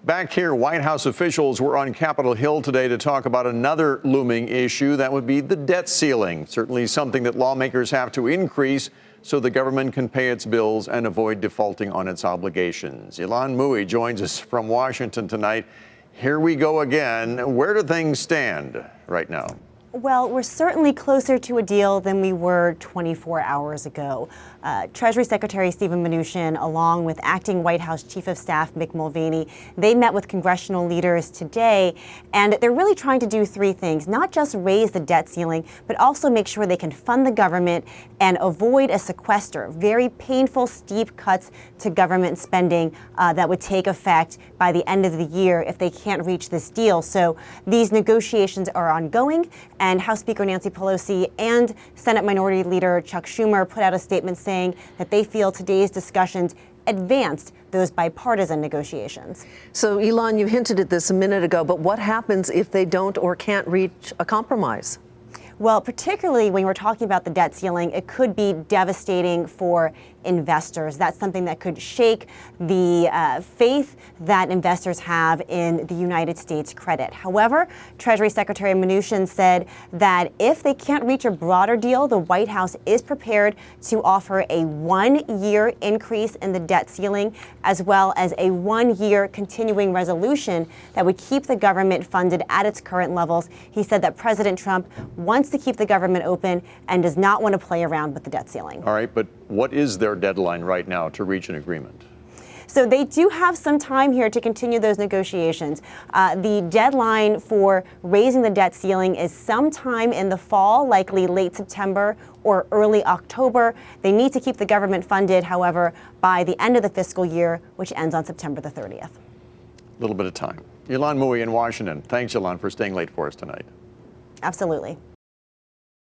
Back here, White House officials were on Capitol Hill today to talk about another looming issue. That would be the debt ceiling. Certainly something that lawmakers have to increase so the government can pay its bills and avoid defaulting on its obligations. Ylan Mui joins us from Washington tonight. Here we go again. Where do things stand right now? Well, we're certainly closer to a deal than we were 24 hours ago. Treasury Secretary Steven Mnuchin, along with acting White House Chief of Staff Mick Mulvaney, they met with congressional leaders today, and they're really trying to do three things: not just raise the debt ceiling, but also make sure they can fund the government and avoid a sequester, very painful, steep cuts to government spending that would take effect by the end of the year if they can't reach this deal. So these negotiations are ongoing, and House Speaker Nancy Pelosi and Senate Minority Leader Chuck Schumer put out a statement saying that they feel today's discussions advanced those bipartisan negotiations. So, Ylan, you hinted at this a minute ago, but what happens if they don't or can't reach a compromise? Well, particularly when we're talking about the debt ceiling, it could be devastating for investors. That's something that could shake the faith that investors have in the United States credit. However, Treasury Secretary Mnuchin said that if they can't reach a broader deal, the White House is prepared to offer a 1-year increase in the debt ceiling, as well as a 1-year continuing resolution that would keep the government funded at its current levels. He said that President Trump wants to keep the government open and does not want to play around with the debt ceiling. All right, but what is their deadline right now to reach an agreement? So they do have some time here to continue those negotiations. The deadline for raising the debt ceiling is sometime in the fall, likely late September or early October. They need to keep the government funded, however, by the end of the fiscal year, which ends on September the 30th. A little bit of time. Ylan Mui in Washington. Thanks, Ylan, for staying late for us tonight. Absolutely.